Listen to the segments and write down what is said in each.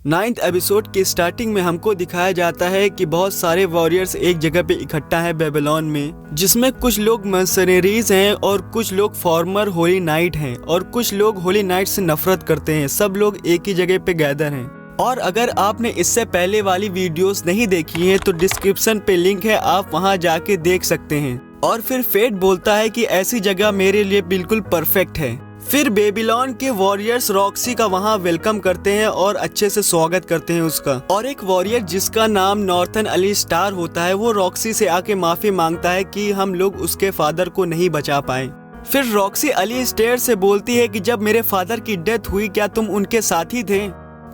9th episode के starting में हमको दिखाया जाता है कि बहुत सारे वॉरियर्स एक जगह पे इकट्ठा है बेबीलोन में, जिसमें कुछ लोग मर्सनरीज हैं और कुछ लोग फॉर्मर होली नाइट हैं और कुछ लोग होली नाइट से नफरत करते हैं। सब लोग एक ही जगह पे गैदर हैं। और अगर आपने इससे पहले वाली वीडियोस नहीं देखी हैं तो डिस्क्रिप्शन पे लिंक है, आप वहां जाके देख सकते हैं। और फिर फेट बोलता है कि ऐसी जगह मेरे लिए बिल्कुल परफेक्ट है। फिर बेबीलोन के वॉरियर्स रॉक्सी का वहां वेलकम करते हैं और अच्छे से स्वागत करते हैं उसका। और एक वॉरियर जिसका नाम नॉर्थन अली स्टार होता है, वो रॉक्सी से आके माफी मांगता है कि हम लोग उसके फादर को नहीं बचा पाए। फिर रॉक्सी अली स्टेयर से बोलती है कि जब मेरे फादर की डेथ हुई क्या तुम उनके साथी थे?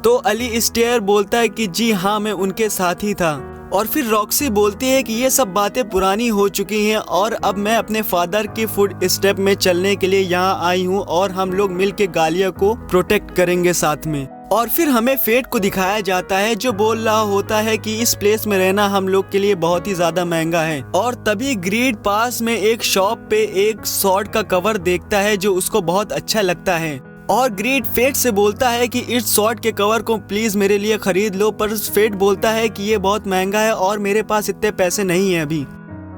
तो अली स्टेयर बोलता है कि जी हाँ, मैं उनके साथी था। और फिर रॉक्सी बोलती है कि ये सब बातें पुरानी हो चुकी हैं और अब मैं अपने फादर की फुट स्टेप में चलने के लिए यहाँ आई हूँ और हम लोग मिलके गालिया को प्रोटेक्ट करेंगे साथ में। और फिर हमें फेट को दिखाया जाता है जो बोल रहा होता है कि इस प्लेस में रहना हम लोग के लिए बहुत ही ज्यादा महंगा है। और तभी ग्रीड पास में एक शॉप पे एक सॉर्ड का कवर देखता है जो उसको बहुत अच्छा लगता है। और ग्रीड फेट से बोलता है कि इस सॉर्ड के कवर को प्लीज मेरे लिए खरीद लो, पर फेट बोलता है कि ये बहुत महंगा है और मेरे पास इतने पैसे नहीं है अभी।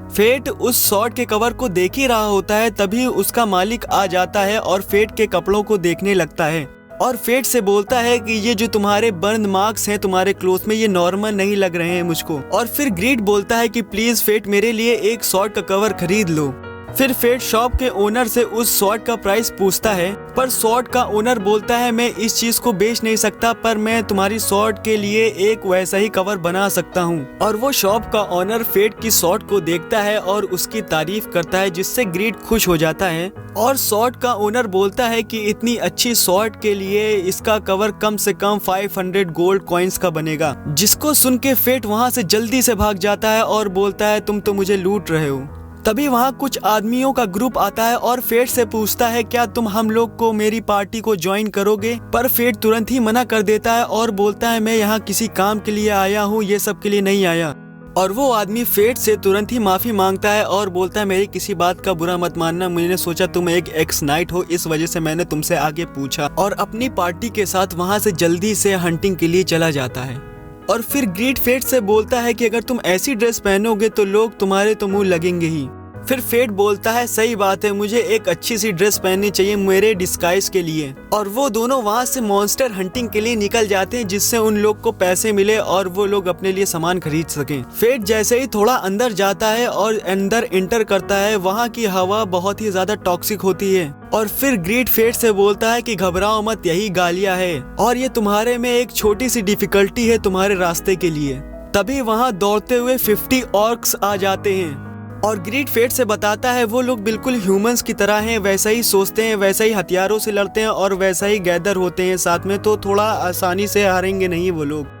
फेट उस सॉर्ड के कवर को देख ही रहा होता है, तभी उसका मालिक आ जाता है और फेट के कपड़ों को देखने लगता है। और फेट से बोलता है कि ये जो तुम्हारे बर्न मार्क्स हैं तुम्हारे क्लोथ में, ये नॉर्मल नहीं लग रहे हैं मुझको। और फिर ग्रीड बोलता है कि प्लीज फेट मेरे लिए एक सॉर्ड का कवर खरीद लो। फिर फेट शॉप के ओनर से उस सॉर्ड का प्राइस पूछता है, पर सॉर्ड का ओनर बोलता है मैं इस चीज को बेच नहीं सकता, पर मैं तुम्हारी सॉर्ड के लिए एक वैसा ही कवर बना सकता हूँ। और वो शॉप का ओनर फेट की सॉर्ड को देखता है और उसकी तारीफ करता है, जिससे ग्रीड खुश हो जाता है। और सॉर्ड का ओनर बोलता है कि इतनी अच्छी सॉर्ड के लिए इसका कवर कम से कम 500 गोल्ड कॉइन्स का बनेगा। जिसको सुन के फेट वहाँ से जल्दी से भाग जाता है और बोलता है तुम तो मुझे लूट रहे हो। तभी वहाँ कुछ आदमियों का ग्रुप आता है और फेट से पूछता है क्या तुम हम लोग को मेरी पार्टी को ज्वाइन करोगे? पर फेट तुरंत ही मना कर देता है और बोलता है मैं यहाँ किसी काम के लिए आया हूँ, ये सब के लिए नहीं आया। और वो आदमी फेट से तुरंत ही माफी मांगता है और बोलता है मेरी किसी बात का बुरा मत मानना, मैंने सोचा तुम एक एक्स नाइट हो, इस वजह से मैंने तुमसे आगे पूछा। और अपनी पार्टी के साथ वहाँ से जल्दी से हंटिंग के लिए चला जाता है। और फिर ग्रीड फेट से बोलता है कि अगर तुम ऐसी ड्रेस पहनोगे तो लोग तुम्हारे तो मुंह लगेंगे ही। फिर फेट बोलता है सही बात है, मुझे एक अच्छी सी ड्रेस पहननी चाहिए मेरे डिस्गाइज के लिए। और वो दोनों वहाँ से मॉन्स्टर हंटिंग के लिए निकल जाते हैं, जिससे उन लोग को पैसे मिले और वो लोग अपने लिए सामान खरीद सकें। फेट जैसे ही थोड़ा अंदर जाता है और अंदर एंटर करता है, वहाँ की हवा बहुत ही ज्यादा टॉक्सिक होती है। और फिर ग्रीड फेट से बोलता है कि घबराओ मत, यही गालिया है और ये तुम्हारे में एक छोटी सी डिफिकल्टी है तुम्हारे रास्ते के लिए। तभी वहाँ दौड़ते हुए 50 ऑर्क्स आ जाते हैं और ग्रीड फेट से बताता है वो लोग बिल्कुल ह्यूमंस की तरह हैं, वैसा ही सोचते हैं, वैसा ही हथियारों से लड़ते हैं और वैसा ही गैदर होते हैं साथ में, तो थोड़ा आसानी से हारेंगे नहीं वो लोग।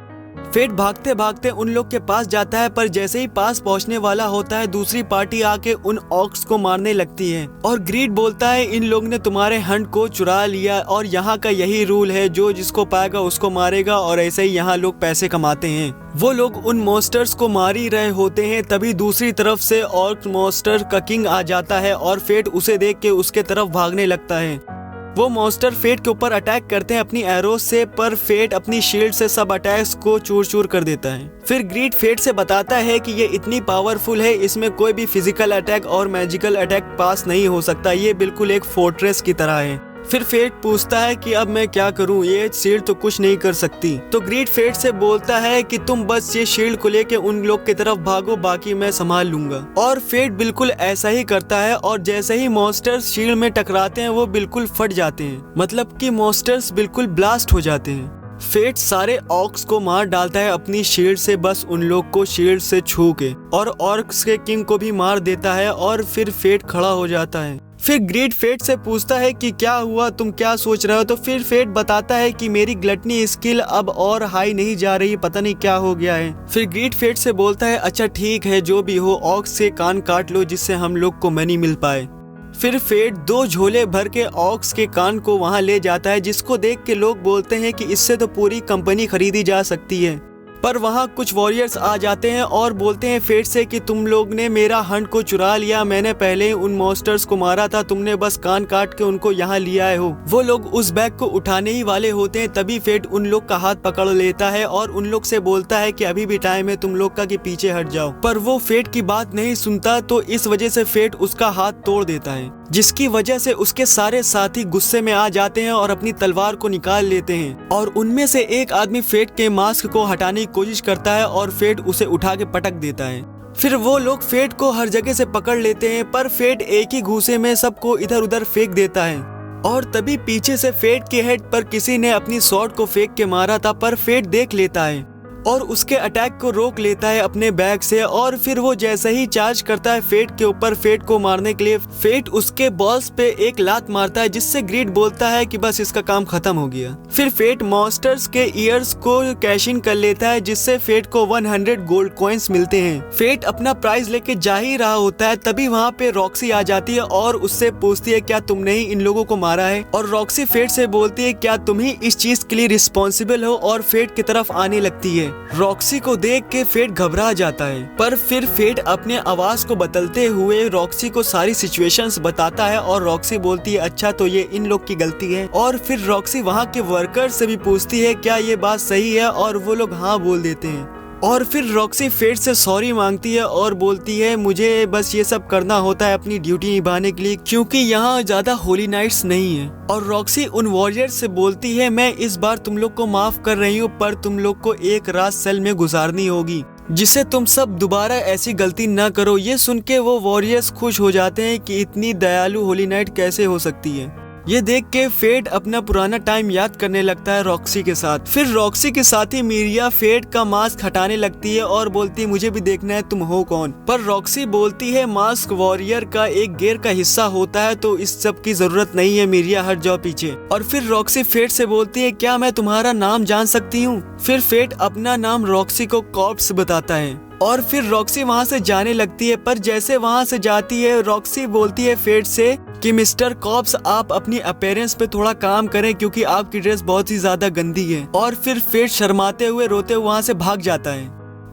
फेट भागते भागते उन लोग के पास जाता है, पर जैसे ही पास पहुंचने वाला होता है दूसरी पार्टी आके उन ऑक्स को मारने लगती है। और ग्रीड बोलता है इन लोग ने तुम्हारे हंट को चुरा लिया और यहाँ का यही रूल है, जो जिसको पाएगा उसको मारेगा और ऐसे ही यहाँ लोग पैसे कमाते हैं। वो लोग उन मॉन्स्टर्स को मार ही रहे होते हैं, तभी दूसरी तरफ से ऑर्क मॉन्स्टर का किंग आ जाता है और फेट उसे देख के उसके तरफ भागने लगता है। वो मॉन्स्टर फेट के ऊपर अटैक करते हैं अपनी एरोस से, पर फेट अपनी शील्ड से सब अटैक्स को चूर चूर कर देता है। फिर ग्रीड फेट से बताता है कि ये इतनी पावरफुल है, इसमें कोई भी फिजिकल अटैक और मैजिकल अटैक पास नहीं हो सकता, ये बिल्कुल एक फोर्ट्रेस की तरह है। फिर फेट पूछता है कि अब मैं क्या करूं, ये शील्ड तो कुछ नहीं कर सकती। तो ग्रीड फेट से बोलता है कि तुम बस ये शील्ड को लेके उन लोग की तरफ भागो, बाकी मैं संभाल लूंगा। और फेट बिल्कुल ऐसा ही करता है और जैसे ही मॉन्स्टर्स शील्ड में टकराते हैं वो बिल्कुल फट जाते हैं, मतलब कि मॉन्स्टर्स बिल्कुल ब्लास्ट हो जाते हैं। फेट सारे ऑर्क्स को मार डालता है अपनी शील्ड से, बस उन लोग को शील्ड से छू के, और ऑर्क्स के किंग को भी मार देता है। और फिर फेट खड़ा हो जाता है। फिर ग्रीड फेट से पूछता है कि क्या हुआ, तुम क्या सोच रहे हो? तो फिर फेट बताता है कि मेरी ग्लटनी स्किल अब और हाई नहीं जा रही, पता नहीं क्या हो गया है। फिर ग्रीड फेट से बोलता है अच्छा ठीक है, जो भी हो ऑक्स से कान काट लो जिससे हम लोग को मनी मिल पाए। फिर फेट 2 झोले भर के ऑक्स के कान को वहां ले जाता है, जिसको देख के लोग बोलते हैं कि इससे तो पूरी कंपनी खरीदी जा सकती है। पर वहाँ कुछ वॉरियर्स आ जाते हैं और बोलते हैं फेट से कि तुम लोग ने मेरा हंट को चुरा लिया, मैंने पहले ही उन मॉन्स्टर्स को मारा था, तुमने बस कान काट के उनको यहाँ लिया आए हो। वो लोग उस बैग को उठाने ही वाले होते हैं, तभी फेट उन लोग का हाथ पकड़ लेता है और उन लोग से बोलता है कि अभी भी टाइम है तुम लोग का कि पीछे हट जाओ। पर वो फेट की बात नहीं सुनता, तो इस वजह से फेट उसका हाथ तोड़ देता है, जिसकी वजह से उसके सारे साथी गुस्से में आ जाते हैं और अपनी तलवार को निकाल लेते हैं। और उनमें से एक आदमी फेट के मास्क को हटाने की कोशिश करता है और फेट उसे उठा के पटक देता है। फिर वो लोग फेट को हर जगह से पकड़ लेते हैं, पर फेट एक ही घूंसे में सबको इधर उधर फेंक देता है। और तभी पीछे से फेट के हेड पर किसी ने अपनी स्वॉर्ड को फेंक के मारा था, पर फेट देख लेता है और उसके अटैक को रोक लेता है अपने बैग से। और फिर वो जैसे ही चार्ज करता है फेट के ऊपर फेट को मारने के लिए, फेट उसके बॉल्स पे एक लात मारता है, जिससे ग्रीड बोलता है कि बस इसका काम खत्म हो गया। फिर फेट मॉन्स्टर्स के ईयर्स को कैश इन कर लेता है, जिससे फेट को 100 गोल्ड कॉइन्स मिलते हैं। फेट अपना प्राइज लेके जा ही रहा होता है, तभी वहाँ पे रॉक्सी आ जाती है और उससे पूछती है क्या तुमने ही इन लोगों को मारा है। और रॉक्सी फेट से बोलती है क्या तुम ही इस चीज के लिए रिस्पॉन्सिबल हो, और फेट की तरफ आने लगती है। रॉक्सी को देख के फेट घबरा जाता है, पर फिर फेट अपने आवाज को बदलते हुए रॉक्सी को सारी सिचुएशंस बताता है और रॉक्सी बोलती है अच्छा तो ये इन लोग की गलती है। और फिर रॉक्सी वहाँ के वर्कर्स से भी पूछती है क्या ये बात सही है, और वो लोग हाँ बोल देते हैं। और फिर रॉक्सी फेट से सॉरी मांगती है और बोलती है मुझे बस ये सब करना होता है अपनी ड्यूटी निभाने के लिए, क्योंकि यहाँ ज्यादा होली नाइट्स नहीं है। और रॉक्सी उन वॉरियर्स से बोलती है मैं इस बार तुम लोग को माफ कर रही हूँ, पर तुम लोग को एक रात सेल में गुजारनी होगी, जिससे तुम सब दोबारा ऐसी गलती न करो। ये सुन के वो वॉरियर्स खुश हो जाते हैं कि इतनी दयालु होली नाइट कैसे हो सकती है। ये देख के फेट अपना पुराना टाइम याद करने लगता है रॉक्सी के साथ। फिर रॉक्सी के साथी मीरिया फेट का मास्क हटाने लगती है और बोलती है मुझे भी देखना है तुम हो कौन। पर रॉक्सी बोलती है मास्क वॉरियर का एक गियर का हिस्सा होता है, तो इस सब की जरूरत नहीं है, मीरिया हट जाओ पीछे। और फिर रॉक्सी फेट से बोलती है क्या मैं तुम्हारा नाम जान सकती हूँ। फिर फेट अपना नाम रॉक्सी को कॉर्प्स बताता है और फिर रॉक्सी वहाँ से जाने लगती है। पर जैसे वहाँ से जाती है रॉक्सी बोलती है फेट से कि मिस्टर कॉप्स आप अपनी अपीयरेंस पे थोड़ा काम करें, क्योंकि आपकी ड्रेस बहुत ही ज्यादा गंदी है। और फिर फेट शर्माते हुए रोते हुए वहाँ से भाग जाता है।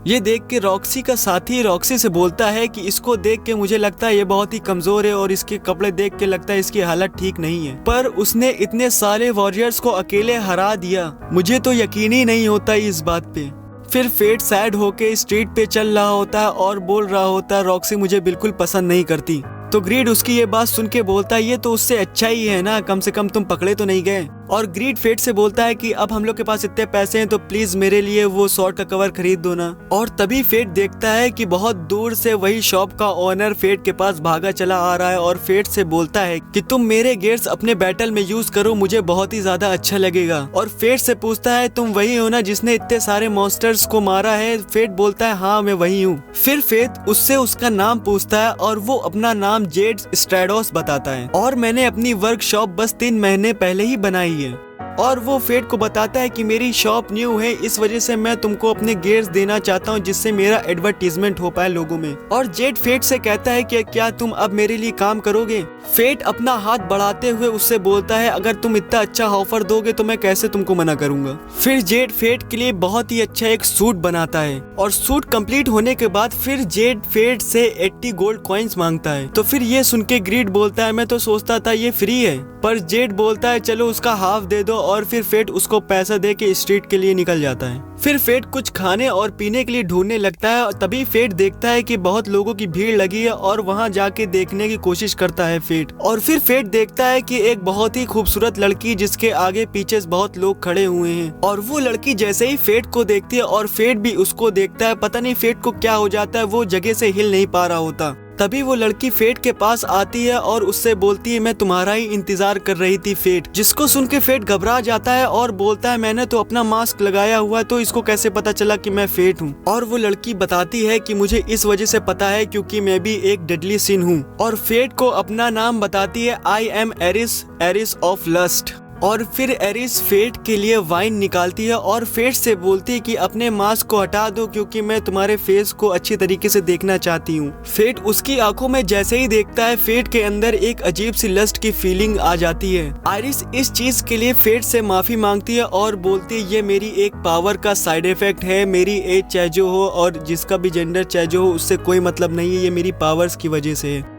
ये देख के रॉक्सी का साथी रॉक्सी से बोलता है कि इसको देख के मुझे लगता है ये बहुत ही कमजोर है और इसके कपड़े देख के लगता है इसकी हालत ठीक नहीं है, पर उसने इतने सारे वॉरियर्स को अकेले हरा दिया, मुझे तो यकीन ही नहीं होता इस बात पे। फिर फेट सैड होके स्ट्रीट पे चल रहा होता है और बोल रहा होता है रॉक्सी मुझे बिल्कुल पसंद नहीं करती। तो ग्रीड उसकी ये बात सुन के बोलता है ये तो उससे अच्छा ही है ना, कम से कम तुम पकड़े तो नहीं गए। और ग्रीड फेट से बोलता है कि अब हम लोग के पास इतने पैसे हैं तो प्लीज मेरे लिए वो शॉर्ट का कवर खरीद दो ना। और तभी फेट देखता है कि बहुत दूर से वही शॉप का ओनर फेट के पास भागा चला आ रहा है और फेट से बोलता है कि तुम मेरे गेट्स अपने बैटल में यूज करो, मुझे बहुत ही ज्यादा अच्छा लगेगा। और फेट से पूछता है तुम वही हो ना जिसने इतने सारे मॉन्स्टर्स को मारा है। फेट बोलता है हाँ मैं वही हूँ। फिर फेट उससे उसका नाम पूछता है और वो अपना नाम जेड स्ट्रैडोस बताता है और मैंने अपनी वर्कशॉप बस 3 महीने पहले ही बनाई है। और वो फेट को बताता है कि मेरी शॉप न्यू है, इस वजह से मैं तुमको अपने गेयर्स देना चाहता हूँ जिससे मेरा एडवर्टीजमेंट हो पाए लोगों में। और जेड फेट से कहता है कि क्या तुम अब मेरे लिए काम करोगे। फेट अपना हाथ बढ़ाते हुए उससे बोलता है अगर तुम इतना अच्छा ऑफर दोगे तो मैं कैसे तुमको मना करूंगा। फिर जेड फेट के लिए बहुत ही अच्छा एक सूट बनाता है और सूट कंप्लीट होने के बाद फिर जेड फेट से 80 गोल्ड कॉइन्स मांगता है। तो फिर ये सुन के ग्रीड बोलता है मैं तो सोचता था ये फ्री है, पर जेड बोलता है चलो उसका हाफ दे दो। और फिर फेट उसको पैसा दे के स्ट्रीट के लिए निकल जाता है। फिर फेट कुछ खाने और पीने के लिए ढूंढने लगता है और तभी फेट देखता है कि बहुत लोगों की भीड़ लगी है और वहां जाके देखने की कोशिश करता है फेट। और फिर फेट देखता है कि एक बहुत ही खूबसूरत लड़की जिसके आगे पीछे बहुत लोग खड़े हुए हैं। और वो लड़की जैसे ही फेट को देखती है और फेट भी उसको देखता है, पता नहीं फेट को क्या हो जाता है, वो जगह से हिल नहीं पा रहा होता। तभी वो लड़की फेट के पास आती है और उससे बोलती है मैं तुम्हारा ही इंतजार कर रही थी फेट। जिसको सुन के फेट घबरा जाता है और बोलता है मैंने तो अपना मास्क लगाया हुआ है तो इसको कैसे पता चला कि मैं फेट हूँ। और वो लड़की बताती है कि मुझे इस वजह से पता है क्योंकि मैं भी एक डेडली सिन हूँ। और फेट को अपना नाम बताती है I am Eris, Eris of lust. और फिर एरिस फेट के लिए वाइन निकालती है और फेट से बोलती है कि अपने मास्क को हटा दो क्योंकि मैं तुम्हारे फेस को अच्छी तरीके से देखना चाहती हूँ। फेट उसकी आंखों में जैसे ही देखता है फेट के अंदर एक अजीब सी लस्ट की फीलिंग आ जाती है। आयरिस इस चीज के लिए फेट से माफी मांगती है और बोलती है ये मेरी एक पावर का साइड इफेक्ट है, मेरी एज चाहे जो हो और जिसका भी जेंडर चाहे जो हो उससे कोई मतलब नहीं है, ये मेरी पावर्स की वजह से है।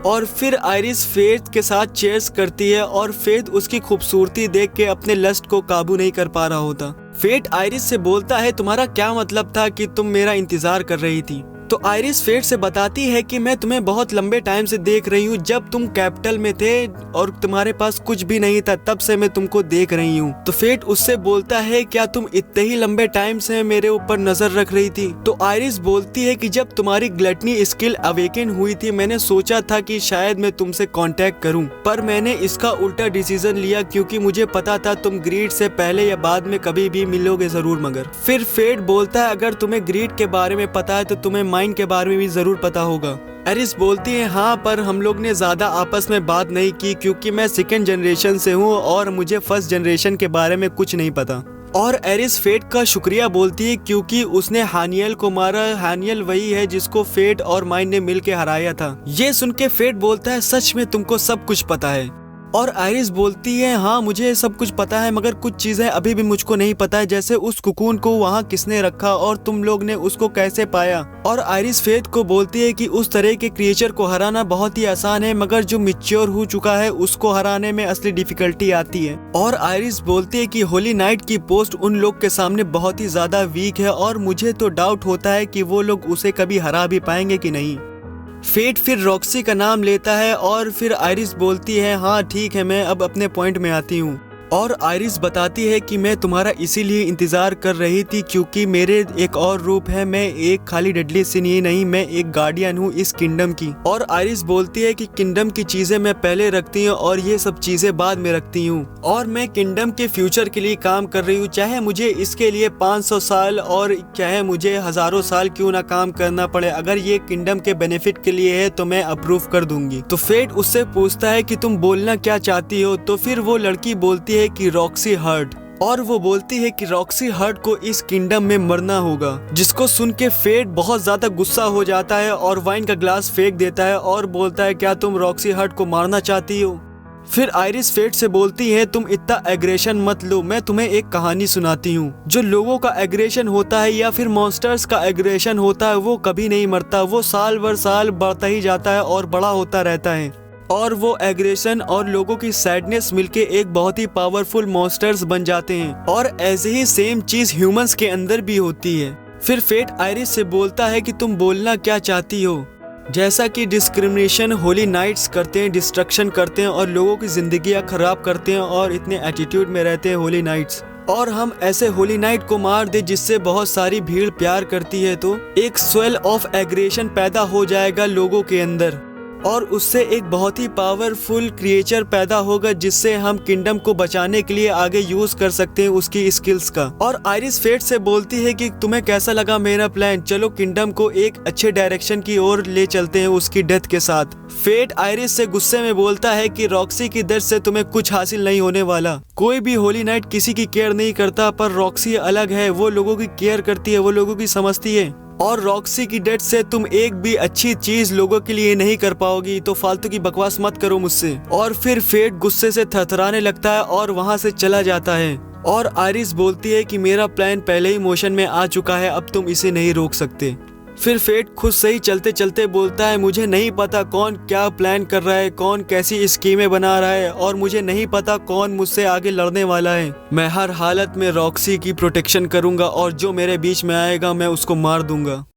और फिर आयरिस फेट के साथ चेयर्स करती है और फेट उसकी खूबसूरती देख के अपने लस्ट को काबू नहीं कर पा रहा होता। फेट आयरिस से बोलता है तुम्हारा क्या मतलब था कि तुम मेरा इंतजार कर रही थी। तो आयरिस फेट से बताती है कि मैं तुम्हें बहुत लंबे टाइम से देख रही हूँ, जब तुम कैपिटल में थे और तुम्हारे पास कुछ भी नहीं था तब से मैं तुमको देख रही हूँ। तो फेट उससे बोलता है क्या तुम इतने ही लंबे टाइम से मेरे ऊपर नजर रख रही थी। तो आयरिस बोलती है कि जब तुम्हारी ग्लटनी स्किल अवेकन हुई थी मैंने सोचा था कि शायद मैं तुमसे कांटेक्ट करूं, पर मैंने इसका उल्टा डिसीजन लिया क्योंकि मुझे पता था तुम ग्रीड से पहले या बाद में कभी भी मिलोगे जरूर। मगर फिर फेट बोलता है अगर तुम्हें ग्रीड के बारे में पता है तो तुम्हें माइंड के बारे में भी जरूर पता होगा। एरिस बोलती है हाँ, पर हम लोग ने ज्यादा आपस में बात नहीं की क्योंकि मैं सेकेंड जनरेशन से हूँ और मुझे फर्स्ट जनरेशन के बारे में कुछ नहीं पता। और एरिस फेट का शुक्रिया बोलती है क्योंकि उसने हानियल को मारा। हानियल वही है जिसको फेट और माइंड ने मिलके हराया था। ये सुन के फेट बोलता है सच में तुमको सब कुछ पता है। और आयरिस बोलती है हाँ मुझे सब कुछ पता है, मगर कुछ चीजें अभी भी मुझको नहीं पता है, जैसे उस कुकून को वहाँ किसने रखा और तुम लोग ने उसको कैसे पाया। और आयरिस फेट को बोलती है कि उस तरह के क्रिएचर को हराना बहुत ही आसान है, मगर जो मैच्योर हो चुका है उसको हराने में असली डिफिकल्टी आती है। और आयरिस बोलती है कि होली नाइट की पोस्ट उन लोग के सामने बहुत ही ज्यादा वीक है और मुझे तो डाउट होता है कि वो लोग उसे कभी हरा भी पाएंगे कि नहीं। फेट फिर रॉक्सी का नाम लेता है और फिर आयरिस बोलती है हाँ ठीक है, मैं अब अपने पॉइंट में आती हूँ। और आयरिस बताती है कि मैं तुम्हारा इसीलिए इंतजार कर रही थी क्योंकि मेरे एक और रूप है, मैं एक खाली डेडली सिन ही नहीं, मैं एक गार्डियन हूँ इस किंगडम की। और आयरिस बोलती है कि किंगडम की चीजें मैं पहले रखती हूँ और ये सब चीजें बाद में रखती हूँ, और मैं किंगडम के फ्यूचर के लिए काम कर रही हूँ, चाहे मुझे इसके लिए 500 साल और चाहे मुझे हजारों साल क्यों ना काम करना पड़े, अगर ये किंगडम के बेनिफिट के लिए है तो मैं अप्रूव कर दूंगी। तो फेट उससे पूछता है कि तुम बोलना क्या चाहती हो। तो फिर वो लड़की बोलती है कि रॉक्सी हर्ट, और वो बोलती है कि रॉक्सी हर्ट को इस किंगडम में मरना होगा। जिसको सुन के फेट बहुत ज्यादा गुस्सा हो जाता है और वाइन का ग्लास फेंक देता है और बोलता है क्या तुम रॉक्सी हर्ट को मारना चाहती हो। फिर आयरिस फेट से बोलती है तुम इतना एग्रेशन मत लो, मैं तुम्हें एक कहानी सुनाती हूँ। जो लोगों का एग्रेशन होता है या फिर मॉन्स्टर्स का एग्रेशन होता है वो कभी नहीं मरता, वो साल भर साल बढ़ता ही जाता है और बड़ा होता रहता है। और वो एग्रेशन और लोगों की सैडनेस मिलके एक बहुत ही पावरफुल मॉन्स्टर्स बन जाते हैं। और ऐसे ही सेम चीज ह्यूमंस के अंदर भी होती है। फिर फेट आयरिस से बोलता है कि तुम बोलना क्या चाहती हो। जैसा कि डिस्क्रिमिनेशन होली नाइट्स करते हैं, डिस्ट्रक्शन करते हैं और लोगों की जिंदगियां खराब करते हैं और इतने एटीट्यूड में रहते हैं होली नाइट्स, और हम ऐसे होली नाइट को मार दे जिससे बहुत सारी भीड़ प्यार करती है तो एक स्वेल ऑफ एग्रेशन पैदा हो जाएगा लोगों के अंदर, और उससे एक बहुत ही पावरफुल क्रिएचर पैदा होगा जिससे हम किंगडम को बचाने के लिए आगे यूज कर सकते हैं उसकी स्किल्स का। और आयरिस फेट से बोलती है कि तुम्हें कैसा लगा मेरा प्लान, चलो किंगडम को एक अच्छे डायरेक्शन की ओर ले चलते हैं उसकी डेथ के साथ। फेट आयरिस से गुस्से में बोलता है कि रॉक्सी की डेथ से तुम्हें कुछ हासिल नहीं होने वाला, कोई भी होली नाइट किसी की केयर नहीं करता, पर रॉक्सी अलग है, वो लोगों की केयर करती है, वो लोगों की समझती है। और रॉक्सी की डेथ से तुम एक भी अच्छी चीज लोगों के लिए नहीं कर पाओगी, तो फालतू की बकवास मत करो मुझसे। और फिर फेट गुस्से से थरथराने लगता है और वहां से चला जाता है। और आयरिस बोलती है कि मेरा प्लान पहले ही मोशन में आ चुका है, अब तुम इसे नहीं रोक सकते। फिर फेट खुद से ही चलते चलते बोलता है मुझे नहीं पता कौन क्या प्लान कर रहा है, कौन कैसी स्कीमें बना रहा है, और मुझे नहीं पता कौन मुझसे आगे लड़ने वाला है। मैं हर हालत में रॉक्सी की प्रोटेक्शन करूंगा और जो मेरे बीच में आएगा मैं उसको मार दूंगा।